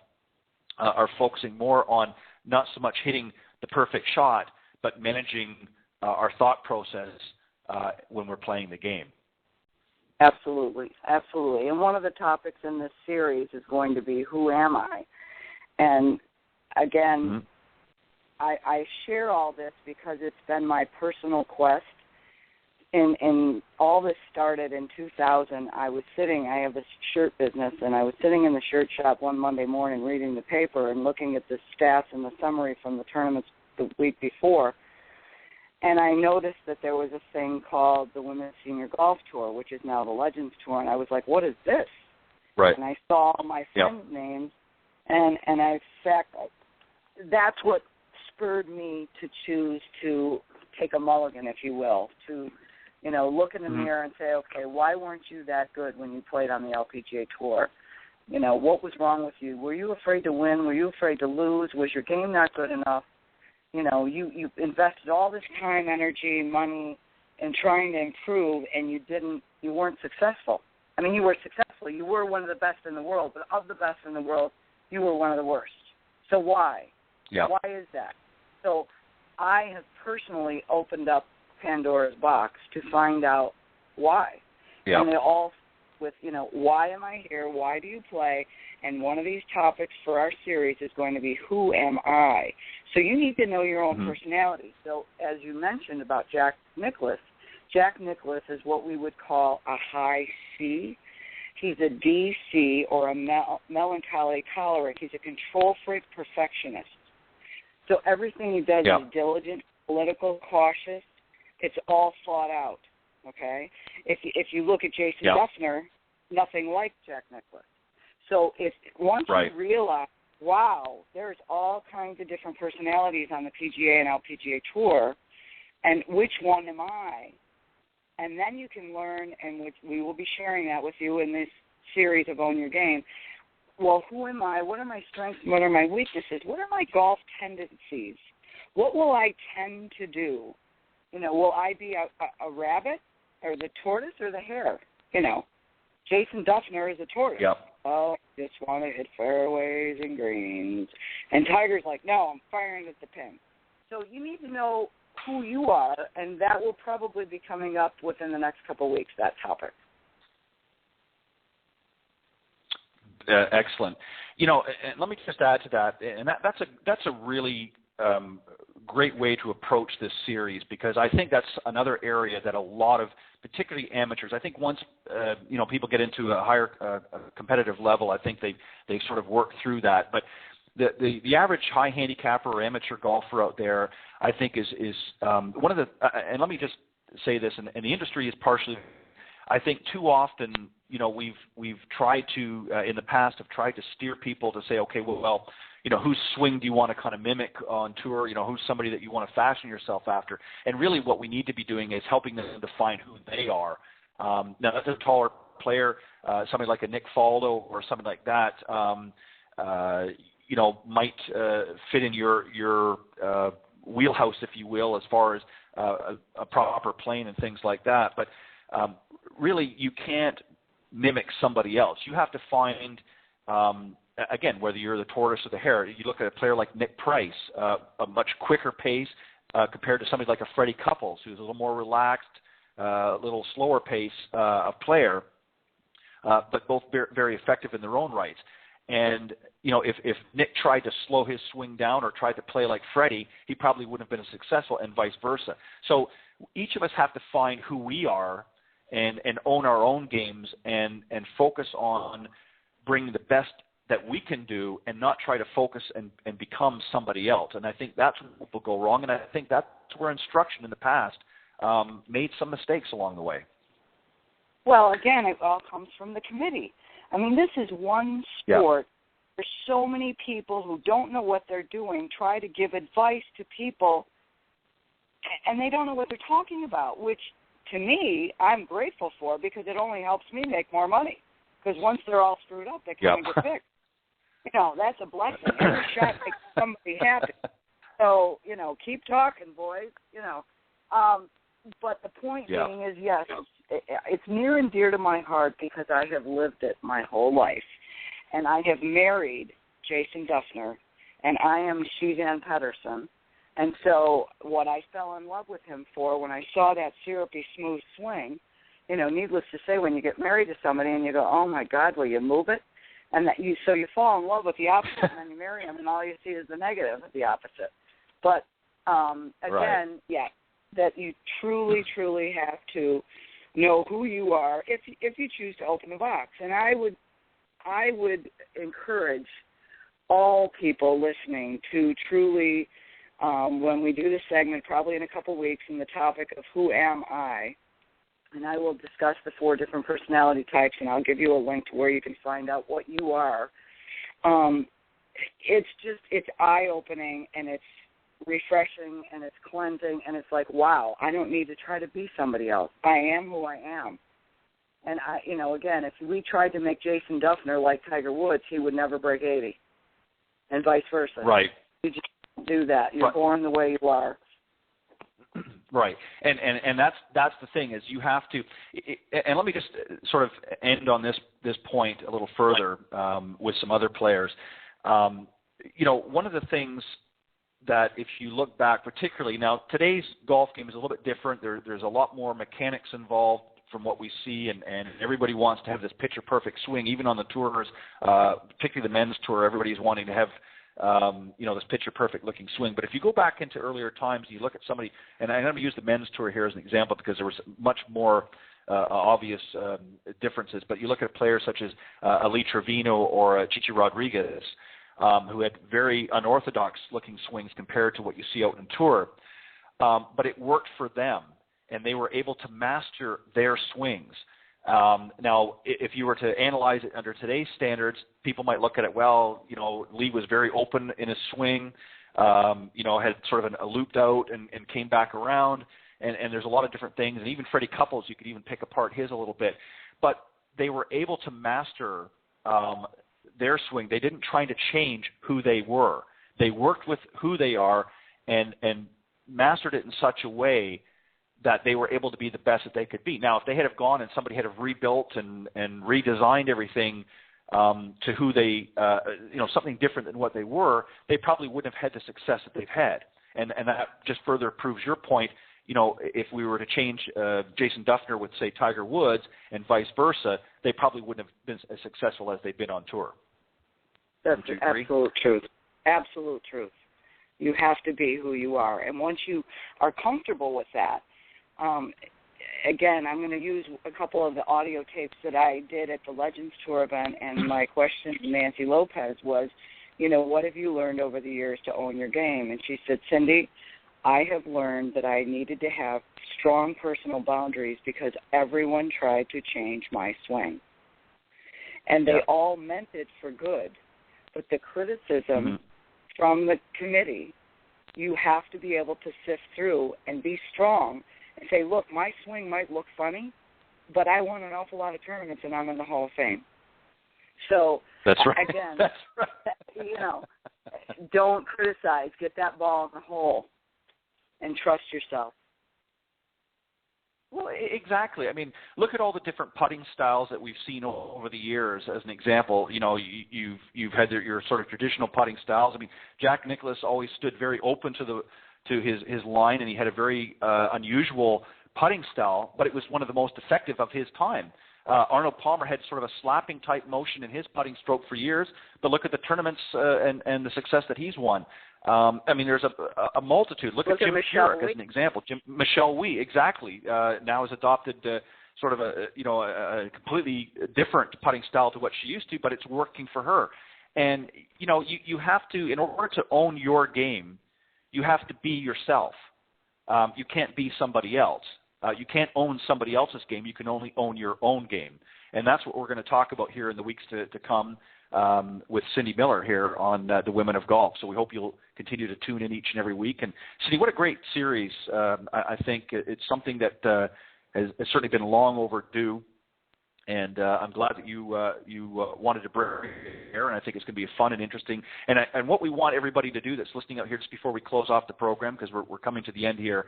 are focusing more on not so much hitting the perfect shot, but managing our thought process when we're playing the game. Absolutely, absolutely. And one of the topics in this series is going to be, who am I? And again, I share all this because it's been my personal quest. And all this started in 2000. I have this shirt business, and I was sitting in the shirt shop one Monday morning reading the paper and looking at the stats and the summary from the tournaments the week before. And I noticed that there was a thing called the Women's Senior Golf Tour, which is now the Legends Tour. And I was like, what is this? Right. And I saw my friends' names, and that's what spurred me to choose to take a mulligan, if you will, to, look in the mirror and say, okay, why weren't you that good when you played on the LPGA Tour? What was wrong with you? Were you afraid to win? Were you afraid to lose? Was your game not good enough? You invested all this time, energy, money in trying to improve, and you weren't successful. I mean, you were successful. You were one of the best in the world, but of the best in the world, you were one of the worst. So why? Yeah. Why is that? So I have personally opened up Pandora's box to find out why. Yeah. And it all with, why am I here? Why do you play? And one of these topics for our series is going to be, who am I? So you need to know your own personality. So as you mentioned about Jack Nicklaus is what we would call a high C. He's a DC, or a melancholy choleric. He's a control freak perfectionist. So everything he does is diligent, political, cautious. It's all thought out, okay? If you look at Jason Dufner, nothing like Jack Nicklaus. So once you realize, wow, there's all kinds of different personalities on the PGA and LPGA Tour, and which one am I? And then you can learn, and we will be sharing that with you in this series of Own Your Game. Well, who am I? What are my strengths? What are my weaknesses? What are my golf tendencies? What will I tend to do? Will I be a rabbit or the tortoise or the hare? Jason Dufner is a tortoise. Yep. Oh, I just want to hit fairways and greens. And Tiger's like, no, I'm firing at the pin. So you need to know who you are, and that will probably be coming up within the next couple of weeks, that topic. Excellent. And let me just add to that, and that's a really great way to approach this series, because I think that's another area that a lot of, particularly amateurs, I think once people get into a higher competitive level, I think they sort of work through that. But the average high handicapper or amateur golfer out there, I think is one of the and let me just say this, and the industry is partially, I think too often, we've tried to in the past have tried to steer people to say, okay, well, whose swing do you want to kind of mimic on tour? Who's somebody that you want to fashion yourself after? And really what we need to be doing is helping them define who they are. Now, that's a taller player, somebody like a Nick Faldo or something like that, might fit in your wheelhouse, if you will, as far as a proper plane and things like that. But really, you can't mimic somebody else. You have to find again, whether you're the tortoise or the hare. You look at a player like Nick Price, a much quicker pace compared to somebody like a Freddie Couples, who's a little more relaxed, a little slower pace of player, but both very effective in their own rights. And, if Nick tried to slow his swing down or tried to play like Freddie, he probably wouldn't have been as successful, and vice versa. So each of us have to find who we are and own our own games and focus on bringing the best that we can do, and not try to focus and become somebody else. And I think that's what will go wrong, and I think that's where instruction in the past made some mistakes along the way. Well, again, it all comes from the committee. I mean, this is one sport. Yeah. There's so many people who don't know what they're doing, try to give advice to people, and they don't know what they're talking about, which, to me, I'm grateful for, because it only helps me make more money. Because once they're all screwed up, they can't get fixed. That's a blessing. Every shot makes somebody happy. So, keep talking, boys. But the point being is, yes, it's near and dear to my heart because I have lived it my whole life. And I have married Jason Dufner, and I am Suzanne Pedersen. And so what I fell in love with him for, when I saw that syrupy, smooth swing, needless to say, when you get married to somebody and you go, oh, my God, will you move it? And you fall in love with the opposite, and then you marry him, and all you see is the negative of the opposite. But, again, that you truly, truly have to know who you are if you choose to open the box. And I would encourage all people listening to truly, when we do this segment, probably in a couple of weeks, in the topic of who am I, and I will discuss the 4 different personality types, and I'll give you a link to where you can find out what you are. It's eye-opening, and it's refreshing, and it's cleansing, and it's like, wow, I don't need to try to be somebody else. I am who I am. And, again, if we tried to make Jason Dufner like Tiger Woods, he would never break 80, and vice versa. Right. You just do that. You're born the way you are. Right, and that's the thing, is you have to. And let me just sort of end on this point a little further with some other players. One of the things that, if you look back, particularly now, today's golf game is a little bit different. There's a lot more mechanics involved, from what we see, and everybody wants to have this picture-perfect swing, even on the tours, particularly the men's tour. Everybody's wanting to have this picture-perfect looking swing. But if you go back into earlier times, you look at somebody, and I'm going to use the men's tour here as an example because there was much more obvious differences. But you look at players such as Ali Trevino or Chichi Rodriguez, who had very unorthodox looking swings compared to what you see out on tour. But it worked for them, and they were able to master their swings. Now, if you were to analyze it under today's standards, people might look at it, well, Lee was very open in his swing, had sort of a looped out and came back around, and there's a lot of different things. And even Freddie Couples, you could even pick apart his a little bit. But they were able to master their swing. They didn't try to change who they were. They worked with who they are and mastered it in such a way that they were able to be the best that they could be. Now, if they had have gone and somebody had have rebuilt and redesigned everything to who they, something different than what they were, they probably wouldn't have had the success that they've had. And that just further proves your point. If we were to change Jason Dufner with, say, Tiger Woods and vice versa, they probably wouldn't have been as successful as they've been on tour. That's the absolute truth. Absolute truth. You have to be who you are. And once you are comfortable with that, again, I'm going to use a couple of the audio tapes that I did at the Legends Tour event, and my question to Nancy Lopez was, what have you learned over the years to own your game? And she said, Cindy, I have learned that I needed to have strong personal boundaries because everyone tried to change my swing. And they all meant it for good. But the criticism from the committee, you have to be able to sift through and be strong and say, look, my swing might look funny, but I won an awful lot of tournaments and I'm in the Hall of Fame. So, that's right. Again, that's right. Don't criticize. Get that ball in the hole and trust yourself. Well, exactly. I mean, look at all the different putting styles that we've seen over the years. As an example, you've had your sort of traditional putting styles. I mean, Jack Nicklaus always stood very open to his line, and he had a very unusual putting style, but it was one of the most effective of his time. Arnold Palmer had sort of a slapping type motion in his putting stroke for years, but look at the tournaments and the success that he's won. I mean, there's a multitude. Look at Jim Furyk as an example. Michelle Wie, exactly, now has adopted sort of a completely different putting style to what she used to, but it's working for her. And, you have to, in order to own your game, you have to be yourself. You can't be somebody else. You can't own somebody else's game. You can only own your own game. And that's what we're going to talk about here in the weeks to come with Cindy Miller here on the Women of Golf. So we hope you'll continue to tune in each and every week. And Cindy, what a great series. I think it's something that has certainly been long overdue. And I'm glad that you wanted to bring it here, and I think it's going to be fun and interesting. And what we want everybody to do that's listening out here just before we close off the program, because we're coming to the end here,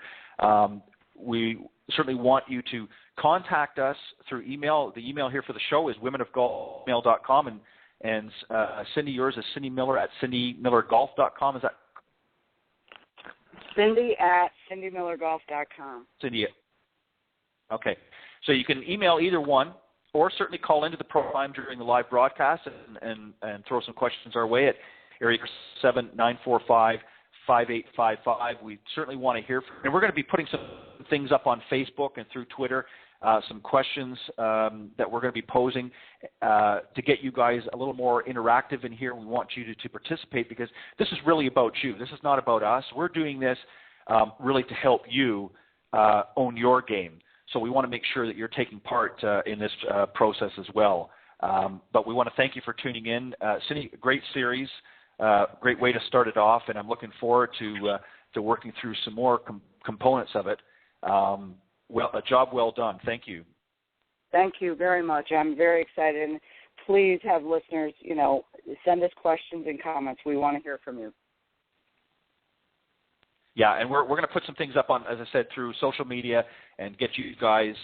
we certainly want you to contact us through email. The email here for the show is womenofgolf@gmail.com, and Cindy, yours is Cindy Miller at cindymillergolf.com. Is that? Cindy at cindymillergolf.com. Cindy. Okay. So you can email either one, or certainly call into the program during the live broadcast and throw some questions our way at area 7-945-5855. We certainly want to hear from you. And we're going to be putting some things up on Facebook and through Twitter, some questions that we're going to be posing to get you guys a little more interactive in here. We want you to participate because this is really about you. This is not about us. We're doing this really to help you own your game. So we want to make sure that you're taking part in this process as well. But we want to thank you for tuning in. Cindy, great series, great way to start it off, and I'm looking forward to working through some more components of it. A job well done. Thank you. Thank you very much. I'm very excited. And please have listeners, send us questions and comments. We want to hear from you. Yeah, and we're going to put some things up on, as I said, through social media and get you guys,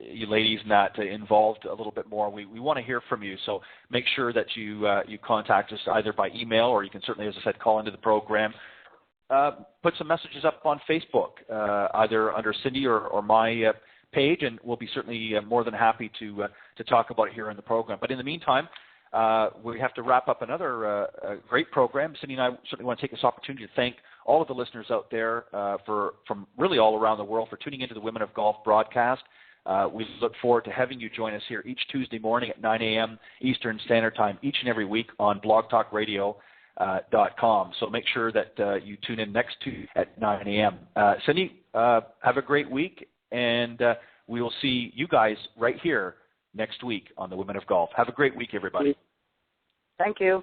you ladies, and that involved a little bit more. We want to hear from you, so make sure that you contact us either by email or you can certainly, as I said, call into the program. Put some messages up on Facebook, either under Cindy or my page, and we'll be certainly more than happy to talk about it here on the program. But in the meantime, we have to wrap up another great program. Cindy and I certainly want to take this opportunity to thank all of the listeners out there from really all around the world for tuning into the Women of Golf broadcast. We look forward to having you join us here each Tuesday morning at 9 a.m. Eastern Standard Time each and every week on blogtalkradio.com. So make sure that you tune in next Tuesday at 9 a.m. Cindy, have a great week, and we will see you guys right here next week on the Women of Golf. Have a great week, everybody. Thank you.